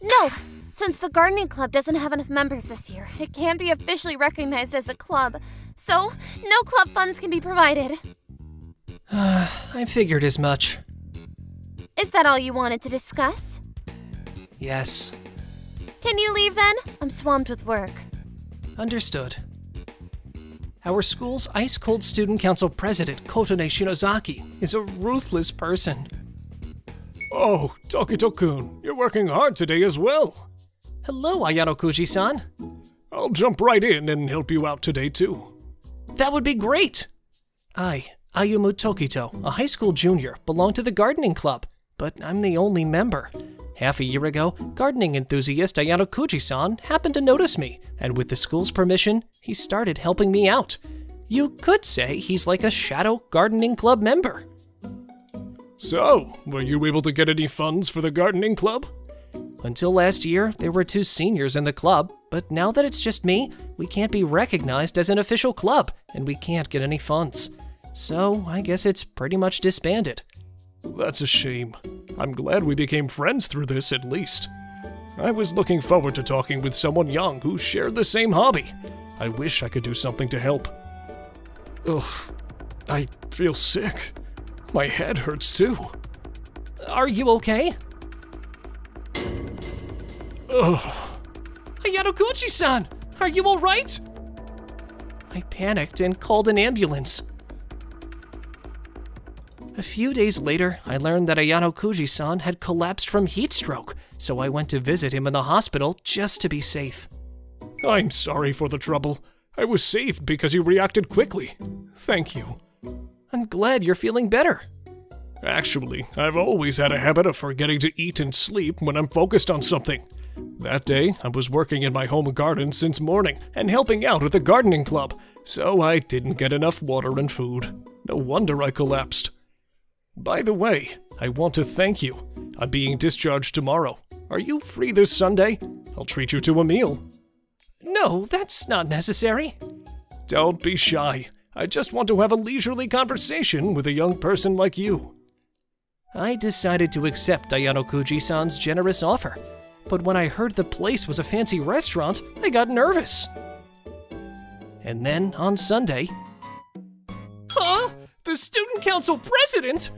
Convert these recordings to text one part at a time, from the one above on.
No! Since the gardening club doesn't have enough members this year, it can't be officially recognized as a club. So, no club funds can be provided. I figured as much. Is that all you wanted to discuss? Yes. Can you leave then? I'm swamped with work. Understood. Our school's ice-cold student council president, Kotone Shinozaki, is a ruthless person. Oh, Tokito-kun, you're working hard today as well. Hello, Ayano Kuji-san. I'll jump right in and help you out today too. That would be great. I, Ayumu Tokito, a high school junior, belong to the gardening club, but I'm the only member. Half a year ago, gardening enthusiast Ayano Kuji-san happened to notice me, and with the school's permission, he started helping me out. You could say he's like a shadow gardening club member. So, were you able to get any funds for the gardening club? Until last year, there were 2 seniors in the club, but now that it's just me, we can't be recognized as an official club, and we can't get any funds. So, I guess it's pretty much disbanded. That's a shame. I'm glad we became friends through this at least. I was looking forward to talking with someone young who shared the same hobby. I wish I could do something to help. Ugh, I feel sick. My head hurts too. Are you okay? Ugh. Ayano Kuji-san, are you alright? I panicked and called an ambulance. A few days later, I learned that Ayano Kuji-san had collapsed from heat stroke, so I went to visit him in the hospital just to be safe. I'm sorry for the trouble. I was saved because you reacted quickly. Thank you. I'm glad you're feeling better. Actually, I've always had a habit of forgetting to eat and sleep when I'm focused on something. That day, I was working in my home garden since morning and helping out at the gardening club, so I didn't get enough water and food. No wonder I collapsed. By the way, I want to thank you. I'm being discharged tomorrow. Are you free this Sunday? I'll treat you to a meal. No, that's not necessary. Don't be shy. I just want to have a leisurely conversation with a young person like you. I decided to accept Ayano Kuji-san's generous offer, but when I heard the place was a fancy restaurant, I got nervous. And then, on Sunday... Huh? The student council president?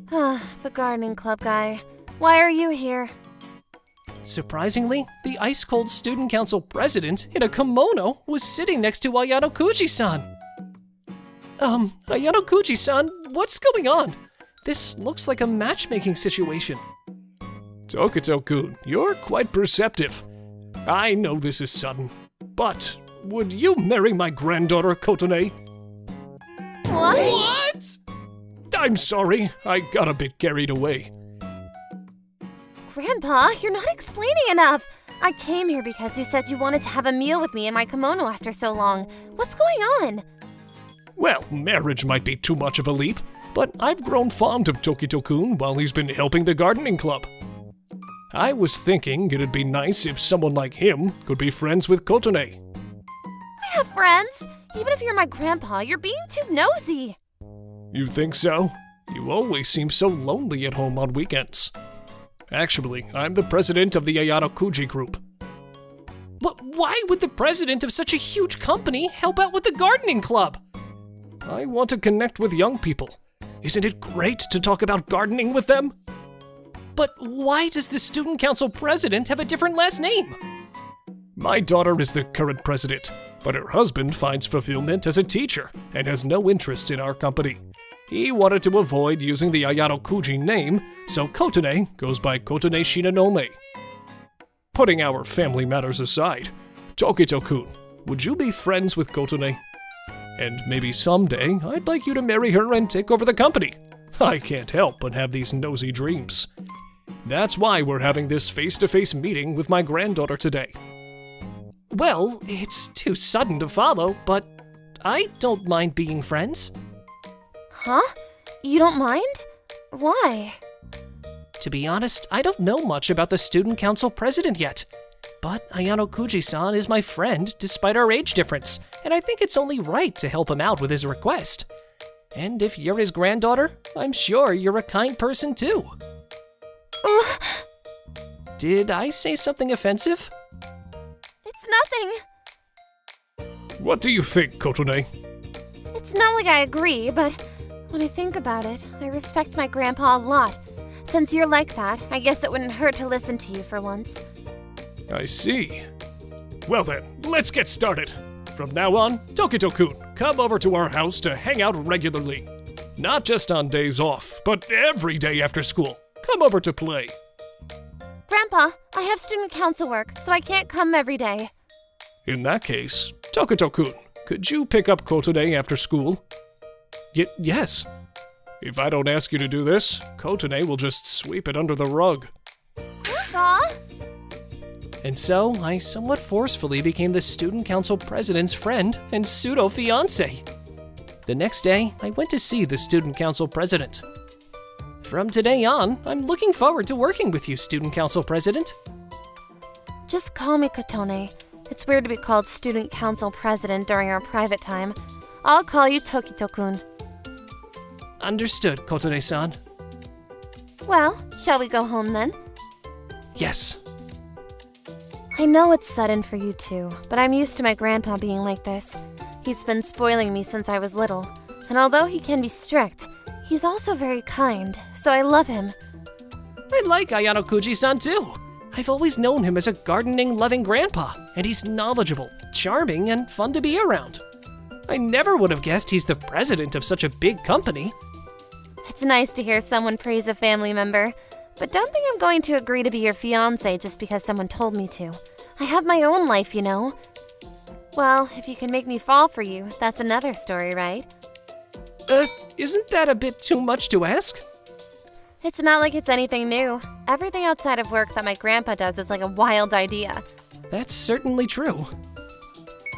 The gardening club guy. Why are you here? Surprisingly, the ice-cold student council president in a kimono was sitting next to Ayano Kuji-san. Ayano Kuji-san, what's going on? This looks like a matchmaking situation. Tokito-kun, you're quite perceptive. I know this is sudden, but would you marry my granddaughter, Kotone? What? I'm sorry, I got a bit carried away. Grandpa, you're not explaining enough. I came here because you said you wanted to have a meal with me in my kimono after so long. What's going on? Well, marriage might be too much of a leap, but I've grown fond of Tokito-kun while he's been helping the gardening club. I was thinking it'd be nice if someone like him could be friends with Kotone. I have friends. Even if you're my grandpa, you're being too nosy. You think so? You always seem so lonely at home on weekends. Actually, I'm the president of the Ayano Kuji group. But why would the president of such a huge company help out with the gardening club? I want to connect with young people. Isn't it great to talk about gardening with them? But why does the student council president have a different last name? My daughter is the current president, but her husband finds fulfillment as a teacher and has no interest in our company. He wanted to avoid using the Ayano Kuji name, so Kotone goes by Kotone Shinonome. Putting our family matters aside, Tokito-kun, would you be friends with Kotone? And maybe someday, I'd like you to marry her and take over the company. I can't help but have these nosy dreams. That's why we're having this face-to-face meeting with my granddaughter today. Well, it's too sudden to follow, but I don't mind being friends. Huh? You don't mind? Why? To be honest, I don't know much about the student council president yet. But Ayano Kuji-san is my friend despite our age difference, and I think it's only right to help him out with his request. And if you're his granddaughter, I'm sure you're a kind person too. Did I say something offensive? It's nothing. What do you think, Kotone? It's not like I agree, but when I think about it, I respect my grandpa a lot. Since you're like that, I guess it wouldn't hurt to listen to you for once. I see. Well then, let's get started. From now on, Tokito-kun, come over to our house to hang out regularly. Not just on days off, but every day after school. Come over to play. Grandpa, I have student council work, so I can't come every day. In that case, Tokito-kun, could you pick up Kotone after school? Yes. If I don't ask you to do this, Kotone will just sweep it under the rug. Grandpa? And so, I somewhat forcefully became the student council president's friend and pseudo-fiancé. The next day, I went to see the student council president. From today on, I'm looking forward to working with you, student council president. Just call me Kotone. It's weird to be called student council president during our private time. I'll call you Tokito-kun. Understood, Kotone-san. Well, shall we go home then? Yes. I know it's sudden for you too, but I'm used to my grandpa being like this. He's been spoiling me since I was little, and although he can be strict, he's also very kind, so I love him. I like Ayano Kuji-san too. I've always known him as a gardening-loving grandpa, and he's knowledgeable, charming, and fun to be around. I never would have guessed he's the president of such a big company. It's nice to hear someone praise a family member, but don't think I'm going to agree to be your fiancé just because someone told me to. I have my own life, you know. Well, if you can make me fall for you, that's another story, right? Isn't that a bit too much to ask? It's not like it's anything new. Everything outside of work that my grandpa does is like a wild idea. That's certainly true.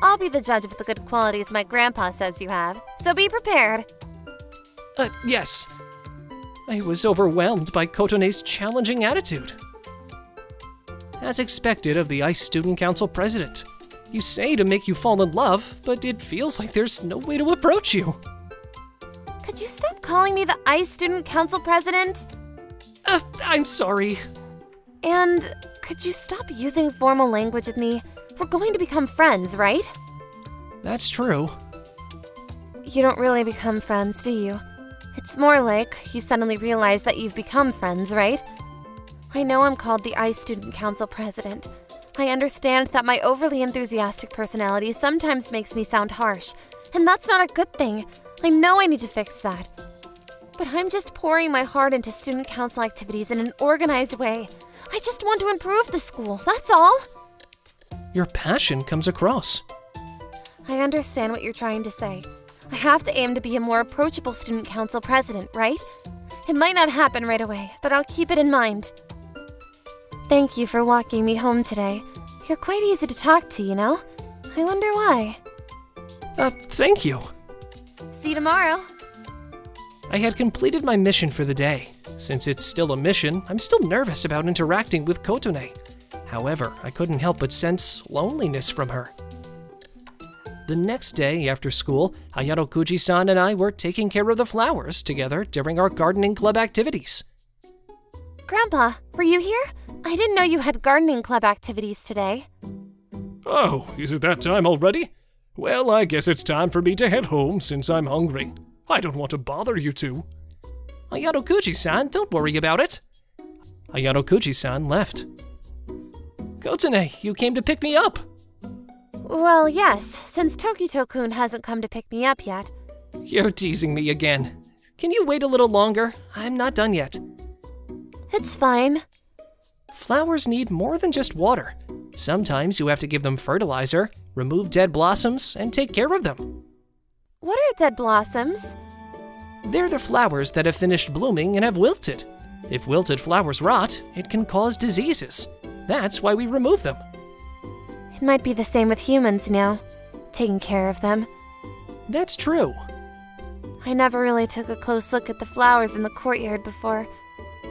I'll be the judge of the good qualities my grandpa says you have, so be prepared. Yes. I was overwhelmed by Kotone's challenging attitude. As expected of the ICE Student Council president, you say to make you fall in love, but it feels like there's no way to approach you. Could you stop calling me the ICE Student Council president? I'm sorry. And could you stop using formal language with me? We're going to become friends, right? That's true. You don't really become friends, do you? It's more like you suddenly realize that you've become friends, right? I know I'm called the ICE Student Council president. I understand that my overly enthusiastic personality sometimes makes me sound harsh, and that's not a good thing. I know I need to fix that. But I'm just pouring my heart into student council activities in an organized way. I just want to improve the school, that's all. Your passion comes across. I understand what you're trying to say. I have to aim to be a more approachable student council president, right? It might not happen right away, but I'll keep it in mind. Thank you for walking me home today. You're quite easy to talk to, you know? I wonder why. Thank you. See you tomorrow. I had completed my mission for the day. Since it's still a mission, I'm still nervous about interacting with Kotone. However, I couldn't help but sense loneliness from her. The next day after school, Ayano Kuji-san and I were taking care of the flowers together during our gardening club activities. Grandpa, were you here? I didn't know you had gardening club activities today. Oh, is it that time already? Well, I guess it's time for me to head home since I'm hungry. I don't want to bother you two. Ayano Kuji-san, don't worry about it. Ayano Kuji-san left. Kotone, you came to pick me up. Well, yes, since Tokito-kun hasn't come to pick me up yet. You're teasing me again. Can you wait a little longer? I'm not done yet. It's fine. Flowers need more than just water. Sometimes you have to give them fertilizer, remove dead blossoms, and take care of them. What are dead blossoms? They're the flowers that have finished blooming and have wilted. If wilted flowers rot, it can cause diseases. That's why we remove them. It might be the same with humans now, taking care of them. That's true. I never really took a close look at the flowers in the courtyard before.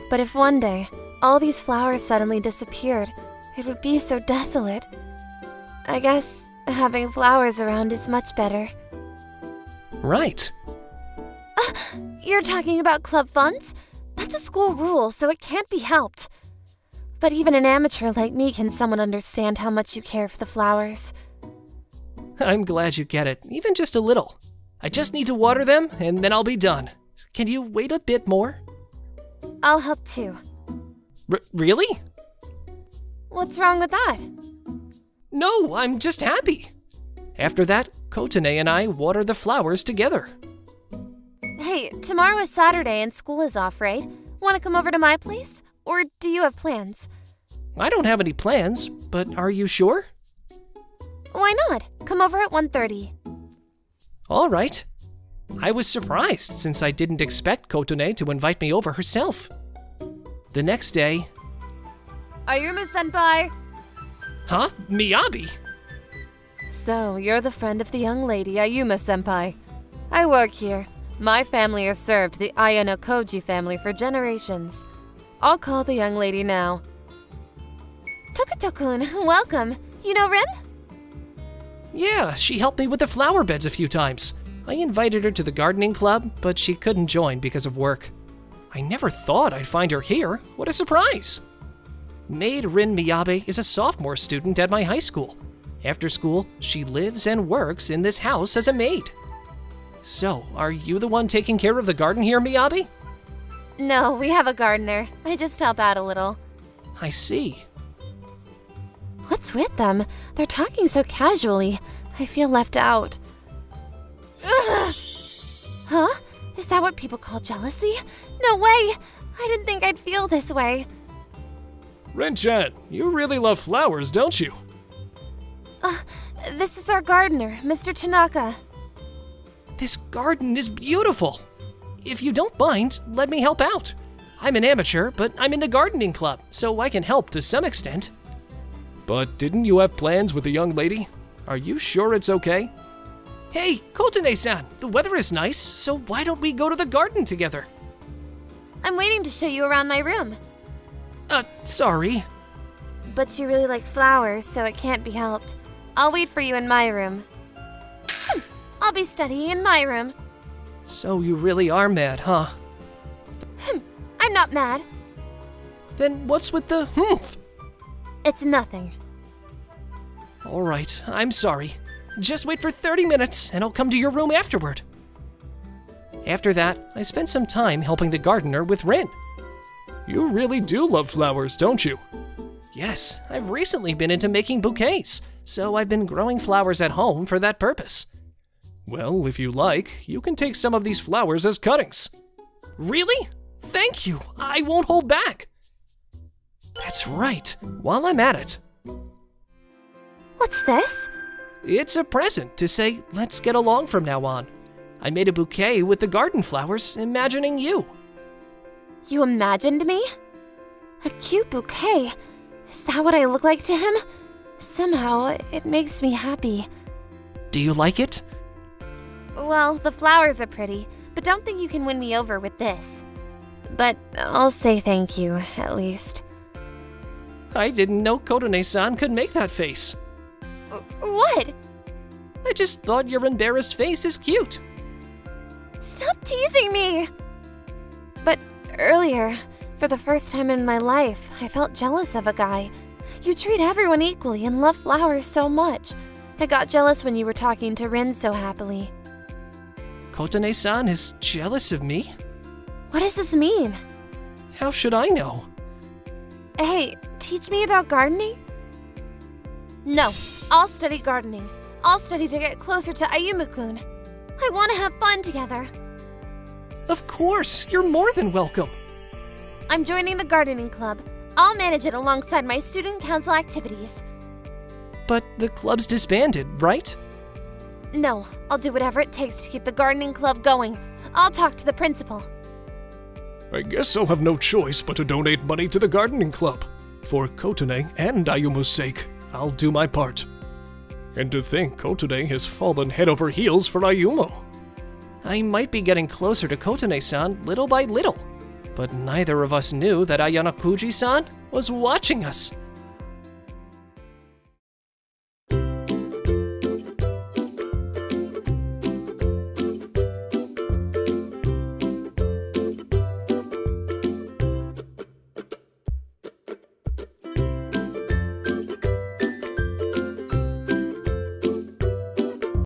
But if one day, all these flowers suddenly disappeared, it would be so desolate. I guess having flowers around is much better. Right. You're talking about club funds? That's a school rule, so it can't be helped. but even an amateur like me can somewhat understand how much you care for the flowers. I'm glad you get it, even just a little. I just need to water them, and then I'll be done. Can you wait a bit more? I'll help too. Really? What's wrong with that? No, I'm just happy. After that, Kotone and I water the flowers together. Hey, tomorrow is Saturday and school is off, right? Want to come over to my place? Or do you have plans? I don't have any plans, but are you sure? Why not? Come over at 1:30. All right. I was surprised since I didn't expect Kotone to invite me over herself. The next day... Ayuma-senpai! Huh? Miyabi? So, you're the friend of the young lady, Ayuma-senpai. I work here. My family has served the Ayano Koji family for generations. I'll call the young lady now. Tokuto-kun, welcome. You know Rin? Yeah, she helped me with the flower beds a few times. I invited her to the gardening club, but she couldn't join because of work. I never thought I'd find her here. What a surprise! Maid Rin Miyabe is a sophomore student at my high school. After school, she lives and works in this house as a maid. So, are you the one taking care of the garden here, Miyabe? No, we have a gardener. I just help out a little. I see. What's with them? They're talking so casually. I feel left out. Ugh. Huh? Is that what people call jealousy? No way! I didn't think I'd feel this way. Ren-chan, you really love flowers, don't you? This is our gardener, Mr. Tanaka. This garden is beautiful. If you don't mind, let me help out. I'm an amateur, but I'm in the gardening club, so I can help to some extent. But didn't you have plans with the young lady? Are you sure it's okay? Hey, Kotone-san, the weather is nice, so why don't we go to the garden together? I'm waiting to show you around my room. Sorry. But you really like flowers, so it can't be helped. I'll wait for you in my room. I'll be studying in my room. So you really are mad, huh? I'm not mad. Then what's with the humph? It's nothing. All right, I'm sorry. Just wait for 30 minutes and I'll come to your room afterward. After that, I spent some time helping the gardener with Rin. You really do love flowers, don't you? Yes, I've recently been into making bouquets, so I've been growing flowers at home for that purpose. Well, if you like, you can take some of these flowers as cuttings. Really? Thank you. I won't hold back. That's right. While I'm at it. What's this? It's a present to say, let's get along from now on. I made a bouquet with the garden flowers, imagining you. You imagined me? A cute bouquet. Is that what I look like to him? Somehow, it makes me happy. Do you like it? Well, the flowers are pretty, but don't think you can win me over with this. But I'll say thank you, at least. I didn't know Kotone-san could make that face. What? I just thought your embarrassed face is cute. Stop teasing me! But earlier, for the first time in my life, I felt jealous of a guy. You treat everyone equally and love flowers so much. I got jealous when you were talking to Rin so happily. Kotone-san is jealous of me? What does this mean? How should I know? Hey, teach me about gardening? No, I'll study gardening. I'll study to get closer to Ayumu-kun. I want to have fun together. Of course, you're more than welcome. I'm joining the gardening club. I'll manage it alongside my student council activities. But the club's disbanded, right? No, I'll do whatever it takes to keep the gardening club going. I'll talk to the principal. I guess I'll have no choice but to donate money to the gardening club. For Kotone and Ayumu's sake, I'll do my part. And to think Kotone has fallen head over heels for Ayumu. I might be getting closer to Kotone-san little by little, but neither of us knew that Ayano Kuji-san was watching us.